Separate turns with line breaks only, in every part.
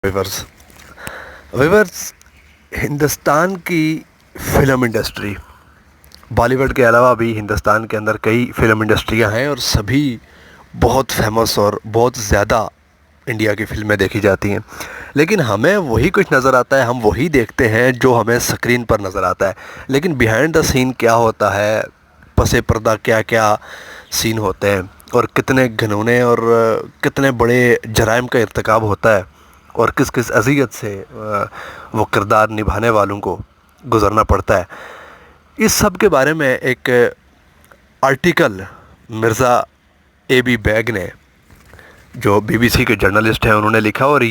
Viewers viewers Hindustan کی film industry, Bali would کے علاوہ بھی ہندوستان کے اندر کئی فلم انڈسٹریاں ہیں اور سبھی بہت فیمس اور بہت زیادہ انڈیا کی فلمیں دیکھی جاتی ہیں، لیکن ہمیں وہی کچھ نظر آتا ہے، ہم وہی دیکھتے ہیں جو ہمیں سکرین پر نظر آتا ہے، لیکن بیہائنڈ دا سین کیا ہوتا ہے، پس پردہ کیا کیا سین ہوتے ہیں اور کتنے گھنونے اور کتنے بڑے جرائم کا ارتکاب ہوتا ہے اور کس کس اذیت سے وہ کردار نبھانے والوں کو گزرنا پڑتا ہے، اس سب کے بارے میں ایک article Mirza A B Baig نے، جو بی بی سی کے جرنلسٹ ہیں، انہوں نے لکھا، اور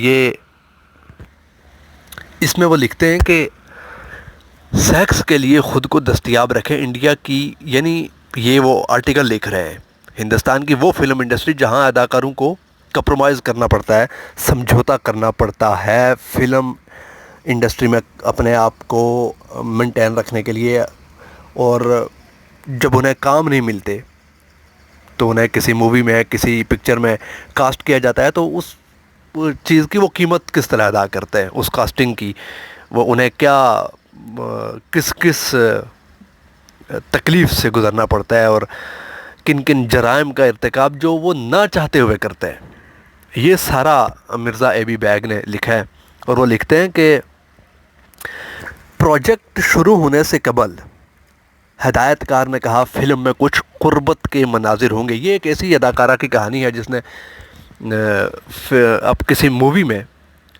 اس میں وہ لکھتے ہیں کہ سیکس کے لیے خود کو دستیاب رکھیں انڈیا کی، یعنی یہ وہ آرٹیکل لکھ رہے ہیں ہندوستان کی وہ فلم انڈسٹری جہاں اداکاروں کو کمپرومائز کرنا پڑتا ہے، سمجھوتا کرنا پڑتا ہے فلم انڈسٹری میں اپنے آپ کو مینٹین رکھنے کے لیے، اور جب انہیں کام نہیں ملتے تو انہیں کسی مووی میں کسی پکچر میں کاسٹ کیا جاتا ہے تو اس چیز کی وہ قیمت کس طرح ادا کرتے ہیں، اس کاسٹنگ کی وہ انہیں کیا کس تکلیف سے گزرنا پڑتا ہے اور کن کن جرائم کا ارتکاب جو وہ نہ چاہتے ہوئے کرتے ہیں، یہ سارا مرزا اے بی بیگ نے لکھا ہے، اور وہ لکھتے ہیں کہ پروجیکٹ شروع ہونے سے قبل ہدایت کار نے کہا فلم میں کچھ قربت کے مناظر ہوں گے۔ یہ ایک ایسی اداکارہ کی کہانی ہے جس نے اب کسی مووی میں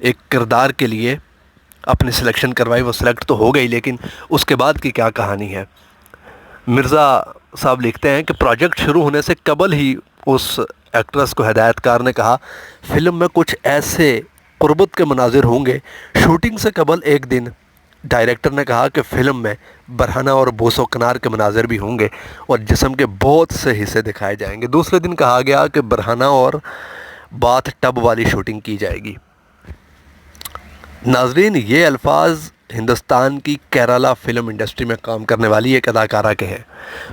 ایک کردار کے لیے اپنی سلیکشن کروائی، وہ سلیکٹ تو ہو گئی، لیکن اس کے بعد کی کیا کہانی ہے۔ مرزا صاحب لکھتے ہیں کہ پروجیکٹ شروع ہونے سے قبل ہی اس ایکٹریس کو ہدایت کار نے کہا فلم میں کچھ ایسے قربت کے مناظر ہوں گے۔ شوٹنگ سے قبل ایک دن ڈائریکٹر نے کہا کہ فلم میں برہنہ اور بوس و کنار کے مناظر بھی ہوں گے اور جسم کے بہت سے حصے دکھائے جائیں گے۔ دوسرے دن کہا گیا کہ برہنہ اور باتھ ٹب والی شوٹنگ کی جائے گی۔ ناظرین، یہ الفاظ ہندوستان کی کیرالہ فلم انڈسٹری میں کام کرنے والی ایک اداکارہ کے ہیں،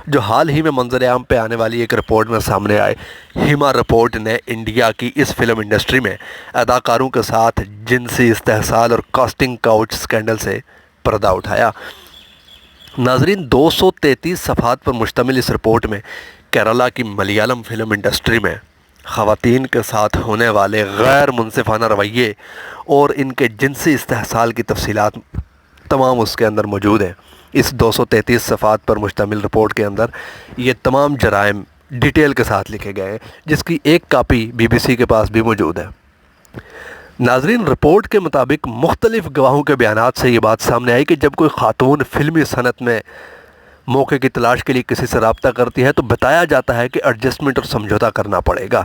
جو حال ہی میں منظر عام پہ آنے والی ایک رپورٹ میں سامنے آئے۔ ہیما رپورٹ نے انڈیا کی اس فلم انڈسٹری میں اداکاروں کے ساتھ جنسی استحصال اور کاسٹنگ کاؤچ سکینڈل سے پردہ اٹھایا۔ ناظرین، 233 صفحات پر مشتمل اس رپورٹ میں کیرالہ کی ملیالم فلم انڈسٹری میں خواتین کے ساتھ ہونے والے غیر منصفانہ رویے اور ان کے جنسی استحصال کی تفصیلات تمام اس کے اندر موجود ہیں۔ اس 233 صفحات پر مشتمل رپورٹ کے اندر یہ تمام جرائم ڈیٹیل کے ساتھ لکھے گئے ہیں، جس کی ایک کاپی بی بی سی کے پاس بھی موجود ہے۔ ناظرین، رپورٹ کے مطابق مختلف گواہوں کے بیانات سے یہ بات سامنے آئی کہ جب کوئی خاتون فلمی صنعت میں موقع کی تلاش کے لیے کسی سے رابطہ کرتی ہے تو بتایا جاتا ہے کہ ایڈجسٹمنٹ اور سمجھوتا کرنا پڑے گا۔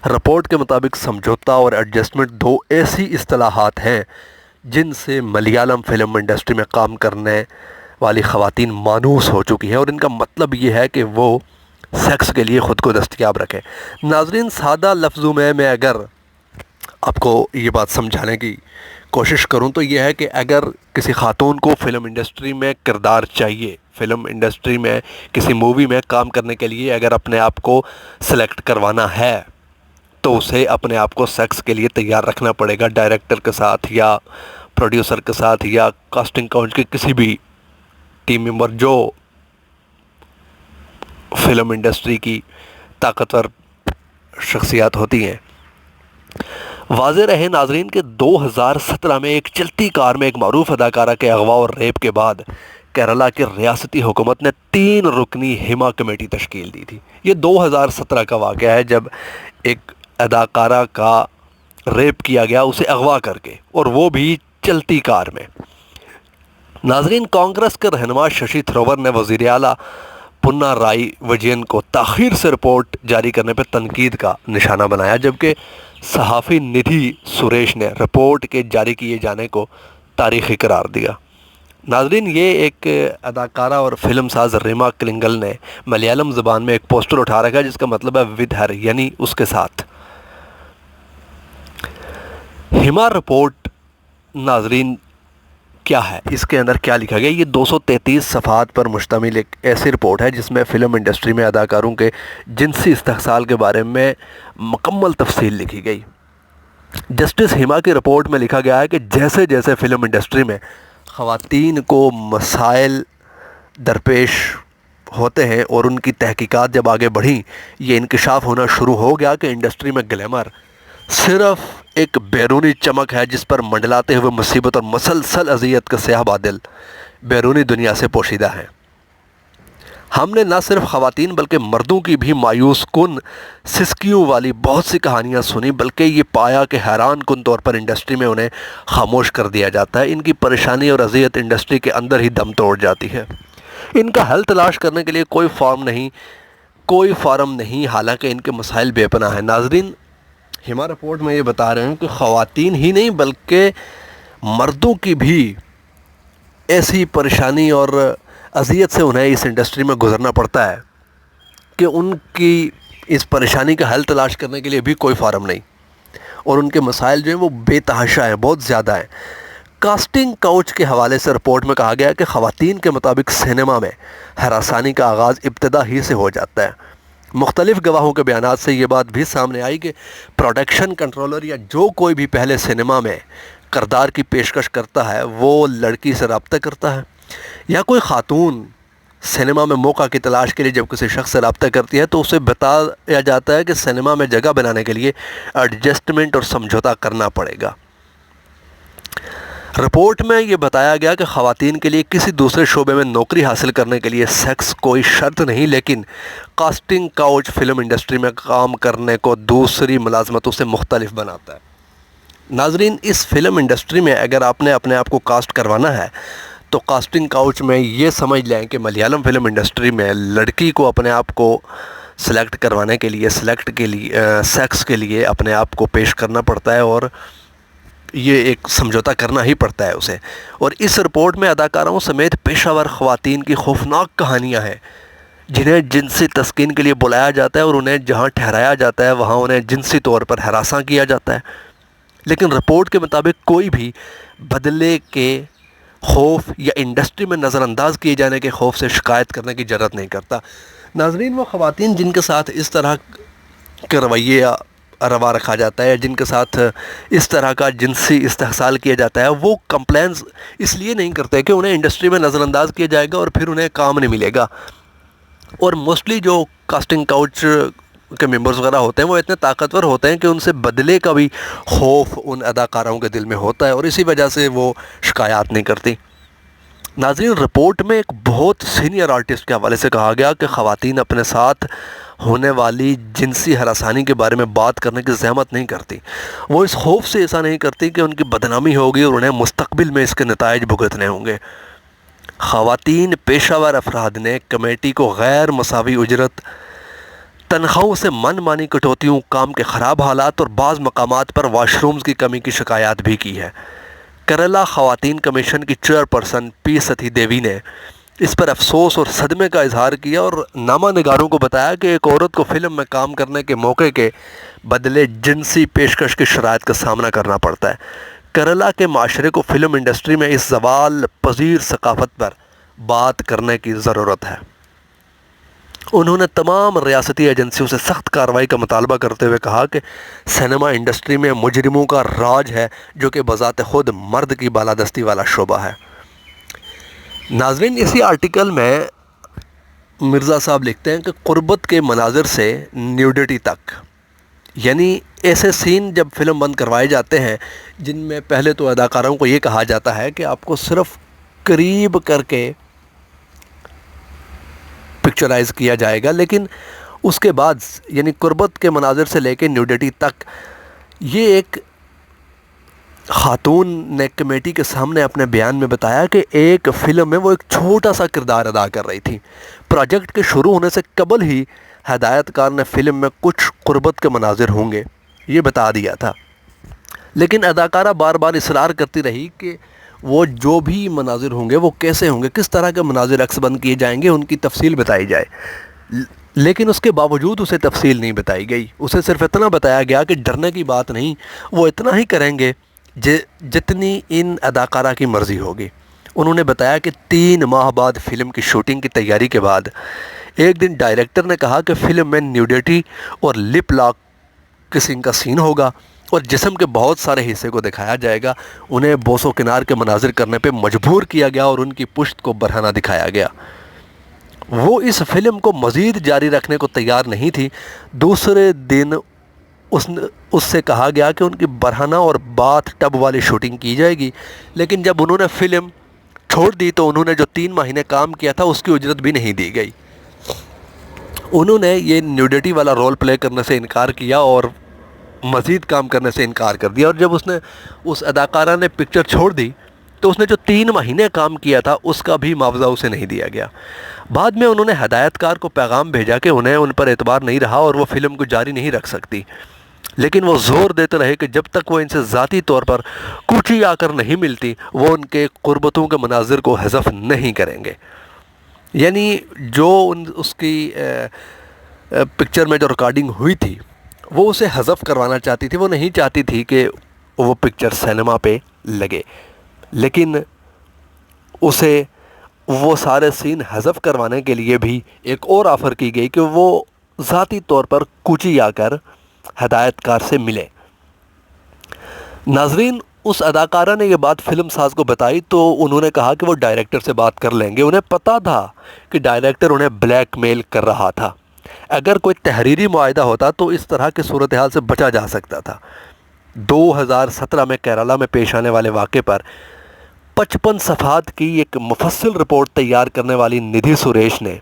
رپورٹ کے مطابق سمجھوتا اور ایڈجسٹمنٹ دو ایسی اصطلاحات ہیں جن سے ملیالم فلم انڈسٹری میں کام کرنے والی خواتین مانوس ہو چکی ہیں، اور ان کا مطلب یہ ہے کہ وہ سیکس کے لیے خود کو دستیاب رکھیں۔ ناظرین، سادہ لفظوں میں اگر آپ کو یہ بات سمجھانے کی کوشش کروں تو یہ ہے کہ اگر کسی خاتون کو فلم انڈسٹری میں کردار چاہیے، فلم انڈسٹری میں کسی مووی میں کام کرنے کے لیے اگر اپنے آپ کو سلیکٹ کروانا ہے تو اسے اپنے آپ کو سیکس کے لیے تیار رکھنا پڑے گا، ڈائریکٹر کے ساتھ یا پروڈیوسر کے ساتھ یا کاسٹنگ کاؤچ کے کسی بھی ٹیم ممبر جو فلم انڈسٹری کی طاقتور شخصیات ہوتی ہیں۔ واضح رہے ناظرین کہ 2017 میں ایک چلتی کار میں ایک معروف اداکارہ کے اغوا اور ریپ کے بعد کیرالہ کی ریاستی حکومت نے 3 رکنی ہیما کمیٹی تشکیل دی تھی۔ یہ 2017 کا واقعہ ہے جب ایک اداکارہ کا ریپ کیا گیا، اسے اغوا کر کے، اور وہ بھی چلتی کار میں۔ ناظرین، کانگریس کے رہنما ششی تھرور نے وزیر اعلیٰ پنا رائی وجین کو تاخیر سے رپورٹ جاری کرنے پر تنقید کا نشانہ بنایا، جبکہ صحافی ندھی سریش نے رپورٹ کے جاری کیے جانے کو تاریخی قرار دیا۔ ناظرین، یہ ایک اداکارہ اور فلم ساز ریما کلنگل نے ملیالم زبان میں ایک پوسٹر اٹھا رکھا ہے جس کا مطلب ہے ود ہر، یعنی اس کے ساتھ۔ ہیما رپورٹ ناظرین کیا ہے، اس کے اندر کیا لکھا گیا؟ یہ 233 صفحات پر مشتمل ایک ایسی رپورٹ ہے جس میں فلم انڈسٹری میں اداکاروں کے جنسی استحصال کے بارے میں مکمل تفصیل لکھی گئی۔ جسٹس ہیما کی رپورٹ میں لکھا گیا ہے کہ جیسے جیسے فلم انڈسٹری میں خواتین کو مسائل درپیش ہوتے ہیں اور ان کی تحقیقات جب آگے بڑھیں، یہ انکشاف ہونا شروع ہو گیا کہ انڈسٹری میں گلیمر صرف ایک بیرونی چمک ہے جس پر منڈلاتے ہوئے مصیبت اور مسلسل اذیت کا سیاہ بادل بیرونی دنیا سے پوشیدہ ہیں۔ ہم نے نہ صرف خواتین بلکہ مردوں کی بھی مایوس کن سسکیوں والی بہت سی کہانیاں سنی، بلکہ یہ پایا کہ حیران کن طور پر انڈسٹری میں انہیں خاموش کر دیا جاتا ہے۔ ان کی پریشانی اور اذیت انڈسٹری کے اندر ہی دم توڑ جاتی ہے۔ ان کا حل تلاش کرنے کے لیے کوئی فارم نہیں، حالانکہ ان کے مسائل بے پناہ ہیں۔ ناظرین، ہیما رپورٹ میں یہ بتا رہے ہیں کہ خواتین ہی نہیں بلکہ مردوں کی بھی ایسی پریشانی اور اذیت سے انہیں اس انڈسٹری میں گزرنا پڑتا ہے کہ ان کی اس پریشانی کا حل تلاش کرنے کے لیے بھی کوئی فارم نہیں، اور ان کے مسائل جو ہیں وہ بے تحاشا ہیں، بہت زیادہ ہیں۔ کاسٹنگ کاؤچ کے حوالے سے رپورٹ میں کہا گیا ہے کہ خواتین کے مطابق سینما میں ہراسانی کا آغاز ابتدا ہی سے ہو جاتا ہے۔ مختلف گواہوں کے بیانات سے یہ بات بھی سامنے آئی کہ پروڈکشن کنٹرولر یا جو کوئی بھی پہلے سینما میں کردار کی پیشکش کرتا ہے وہ لڑکی سے رابطہ کرتا ہے، یا کوئی خاتون سینما میں موقع کی تلاش کے لیے جب کسی شخص سے رابطہ کرتی ہے تو اسے بتایا جاتا ہے کہ سینما میں جگہ بنانے کے لیے ایڈجسٹمنٹ اور سمجھوتا کرنا پڑے گا۔ رپورٹ میں یہ بتایا گیا کہ خواتین کے لیے کسی دوسرے شعبے میں نوکری حاصل کرنے کے لیے سیکس کوئی شرط نہیں، لیکن کاسٹنگ کاؤچ فلم انڈسٹری میں کام کرنے کو دوسری ملازمتوں سے مختلف بناتا ہے۔ ناظرین، اس فلم انڈسٹری میں اگر آپ نے اپنے آپ کو کاسٹ کروانا ہے تو کاسٹنگ کاؤچ میں یہ سمجھ لیں کہ ملیالم فلم انڈسٹری میں لڑکی کو اپنے آپ کو سلیکٹ کروانے کے لیے سیکس کے لیے اپنے آپ کو پیش کرنا پڑتا ہے، اور یہ ایک سمجھوتا کرنا ہی پڑتا ہے اسے۔ اور اس رپورٹ میں اداکاروں سمیت پیشہ ور خواتین کی خوفناک کہانیاں ہیں جنہیں جنسی تسکین کے لیے بلایا جاتا ہے اور انہیں جہاں ٹھہرایا جاتا ہے وہاں انہیں جنسی طور پر ہراساں کیا جاتا ہے، لیکن رپورٹ کے مطابق کوئی بھی بدلے کے خوف یا انڈسٹری میں نظر انداز کیے جانے کے خوف سے شکایت کرنے کی جرات نہیں کرتا۔ ناظرین، وہ خواتین جن کے ساتھ اس طرح کے رویے روا رکھا جاتا ہے، جن کے ساتھ اس طرح کا جنسی استحصال کیا جاتا ہے، وہ کمپلینس اس لیے نہیں کرتے کہ انہیں انڈسٹری میں نظر انداز کیا جائے گا اور پھر انہیں کام نہیں ملے گا۔ اور موسٹلی جو کاسٹنگ کاؤچ کے ممبرز وغیرہ ہوتے ہیں وہ اتنے طاقتور ہوتے ہیں کہ ان سے بدلے کا بھی خوف ان اداکاروں کے دل میں ہوتا ہے، اور اسی وجہ سے وہ شکایات نہیں کرتی۔ ناظرین، رپورٹ میں ایک بہت سینئر آرٹسٹ کے حوالے سے کہا گیا کہ خواتین اپنے ساتھ ہونے والی جنسی ہراسانی کے بارے میں بات کرنے کی زحمت نہیں کرتی۔ وہ اس خوف سے ایسا نہیں کرتی کہ ان کی بدنامی ہوگی اور انہیں مستقبل میں اس کے نتائج بھگتنے ہوں گے۔ خواتین پیشہ ور افراد نے کمیٹی کو غیر مساوی اجرت، تنخواہوں سے من مانی کٹوتیوں، کام کے خراب حالات اور بعض مقامات پر واش رومز کی کمی کی شکایات بھی کی ہے۔ کیرلا خواتین کمیشن کی چیئرپرسن پی ستھی دیوی نے اس پر افسوس اور صدمے کا اظہار کیا اور نامہ نگاروں کو بتایا کہ ایک عورت کو فلم میں کام کرنے کے موقع کے بدلے جنسی پیشکش کی شرائط کا سامنا کرنا پڑتا ہے۔ کیرلا کے معاشرے کو فلم انڈسٹری میں اس زوال پذیر ثقافت پر بات کرنے کی ضرورت ہے۔ انہوں نے تمام ریاستی ایجنسیوں سے سخت کارروائی کا مطالبہ کرتے ہوئے کہا کہ سینما انڈسٹری میں مجرموں کا راج ہے جو کہ بذات خود مرد کی بالادستی والا شعبہ ہے۔ ناظرین، اسی آرٹیکل میں مرزا صاحب لکھتے ہیں کہ قربت کے مناظر سے نیوڈیٹی تک، یعنی ایسے سین جب فلم بند کروائے جاتے ہیں جن میں پہلے تو اداکاروں کو یہ کہا جاتا ہے کہ آپ کو صرف قریب کر کے پکچرائز کیا جائے گا، لیکن اس کے بعد یعنی قربت کے مناظر سے لے کے نیوڈیٹی تک، یہ ایک خاتون نے کمیٹی کے سامنے اپنے بیان میں بتایا کہ ایک فلم میں وہ ایک چھوٹا سا کردار ادا کر رہی تھی۔ پروجیکٹ کے شروع ہونے سے قبل ہی ہدایت کار نے فلم میں کچھ قربت کے مناظر ہوں گے یہ بتا دیا تھا، لیکن اداکارہ بار بار اصرار کرتی رہی کہ وہ جو بھی مناظر ہوں گے وہ کیسے ہوں گے، کس طرح کے مناظر عکس بند کیے جائیں گے، ان کی تفصیل بتائی جائے، لیکن اس کے باوجود اسے تفصیل نہیں بتائی گئی۔ اسے صرف اتنا بتایا گیا کہ ڈرنے کی بات نہیں، وہ اتنا ہی کریں گے جتنی ان اداکارہ کی مرضی ہوگی۔ انہوں نے بتایا کہ 3 ماہ بعد فلم کی شوٹنگ کی تیاری کے بعد ایک دن ڈائریکٹر نے کہا کہ فلم میں نیوڈیٹی اور لپ لاک کسنگ کا سین ہوگا، اور جسم کے بہت سارے حصے کو دکھایا جائے گا. انہیں بوس و کنار کے مناظر کرنے پہ مجبور کیا گیا اور ان کی پشت کو برہنہ دکھایا گیا. وہ اس فلم کو مزید جاری رکھنے کو تیار نہیں تھی. دوسرے دن اس سے کہا گیا کہ ان کی برہنہ اور باتھ ٹب والی شوٹنگ کی جائے گی، لیکن جب انہوں نے فلم چھوڑ دی تو انہوں نے جو 3 مہینے کام کیا تھا اس کی اجرت بھی نہیں دی گئی. انہوں نے یہ نیوڈیٹی والا رول پلے کرنے سے انکار کیا اور مزید کام کرنے سے انکار کر دیا، اور جب اس اداکارہ نے پکچر چھوڑ دی تو اس نے جو 3 مہینے کام کیا تھا اس کا بھی معاوضہ اسے نہیں دیا گیا. بعد میں انہوں نے ہدایت کار کو پیغام بھیجا کہ انہیں ان پر اعتبار نہیں رہا اور وہ فلم کو جاری نہیں رکھ سکتی، لیکن وہ زور دیتے رہے کہ جب تک وہ ان سے ذاتی طور پر کوچی آ کر نہیں ملتی وہ ان کے قربتوں کے مناظر کو حذف نہیں کریں گے. یعنی جو اس کی پکچر میں جو ریکارڈنگ ہوئی تھی وہ اسے حذف کروانا چاہتی تھی، وہ نہیں چاہتی تھی کہ وہ پکچر سینما پہ لگے، لیکن اسے وہ سارے سین حذف کروانے کے لیے بھی ایک اور آفر کی گئی کہ وہ ذاتی طور پر کوچی آ کر ہدایت کار سے ملے. ناظرین، اس اداکارہ نے یہ بات فلم ساز کو بتائی تو انہوں نے کہا کہ وہ ڈائریکٹر سے بات کر لیں گے. انہیں پتہ تھا کہ ڈائریکٹر انہیں بلیک میل کر رہا تھا. اگر کوئی تحریری معاہدہ ہوتا تو اس طرح کی صورتحال سے بچا جا سکتا تھا. 2017 میں کیرالہ میں پیش آنے والے واقعے پر 55 صفحات کی ایک مفصل رپورٹ تیار کرنے والی ندھی سریش نے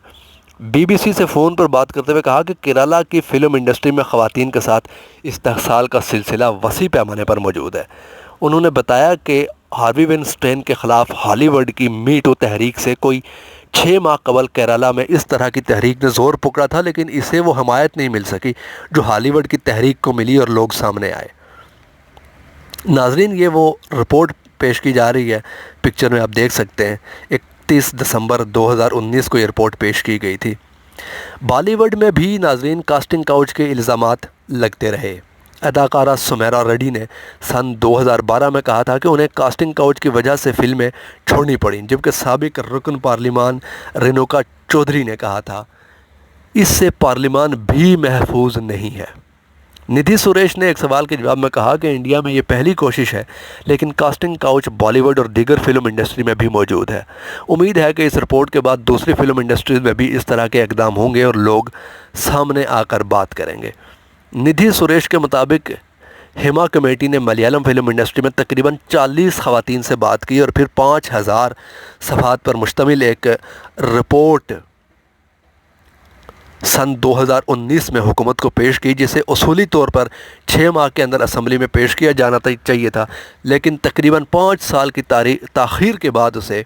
بی بی سی سے فون پر بات کرتے ہوئے کہا کہ کیرالہ کی فلم انڈسٹری میں خواتین کے ساتھ استحصال کا سلسلہ وسیع پیمانے پر موجود ہے. انہوں نے بتایا کہ ہاروی وینسٹین کے خلاف ہالی ووڈ کی می ٹو تحریک سے کوئی 6 ماہ قبل کیرالہ میں اس طرح کی تحریک نے زور پکڑا تھا، لیکن اسے وہ حمایت نہیں مل سکی جو ہالی ووڈ کی تحریک کو ملی اور لوگ سامنے آئے. ناظرین، یہ وہ رپورٹ پیش کی جا رہی ہے، پکچر میں آپ دیکھ سکتے ہیں. 31 دسمبر 2019 کو یہ رپورٹ پیش کی گئی تھی. بالی ووڈ میں بھی ناظرین کاسٹنگ کاؤچ کے الزامات لگتے رہے. اداکارہ سمیرا ریڈی نے سن 2012 میں کہا تھا کہ انہیں کاسٹنگ کاؤچ کی وجہ سے فلمیں چھوڑنی پڑیں، جبکہ سابق رکن پارلیمان رینوکا چودھری نے کہا تھا اس سے پارلیمان بھی محفوظ نہیں ہے. ندھی سریش نے ایک سوال کے جواب میں کہا کہ انڈیا میں یہ پہلی کوشش ہے، لیکن کاسٹنگ کاؤچ بالی ووڈ اور دیگر فلم انڈسٹری میں بھی موجود ہے. امید ہے کہ اس رپورٹ کے بعد دوسری فلم انڈسٹریز میں بھی اس طرح کے اقدام ہوں گے اور لوگ سامنے آ کر بات کریں گے. ندھی سریش کے مطابق ہیما کمیٹی نے ملیالم فلم انڈسٹری میں تقریباً 40 خواتین سے بات کی اور پھر 5000 صفحات پر مشتمل ایک رپورٹ سن 2019 میں حکومت کو پیش کی، جسے اصولی طور پر 6 ماہ کے اندر اسمبلی میں پیش کیا جانا چاہیے تھا، لیکن تقریباً 5 سال کی تاخیر کے بعد اسے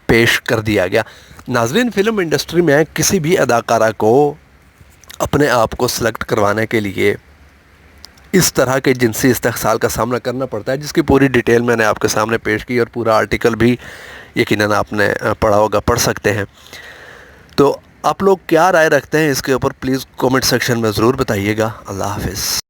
پیش کر دیا گیا. ناظرین، فلم انڈسٹری میں کسی بھی اداکارہ کو اپنے آپ کو سلیکٹ کروانے کے لیے اس طرح کے جنسی استحصال کا سامنا کرنا پڑتا ہے، جس کی پوری ڈیٹیل میں نے آپ کے سامنے پیش کی اور پورا آرٹیکل بھی یقیناً آپ نے پڑھا ہوگا، پڑھ سکتے ہیں. تو آپ لوگ کیا رائے رکھتے ہیں اس کے اوپر پلیز کومنٹ سیکشن میں ضرور بتائیے گا. اللہ حافظ.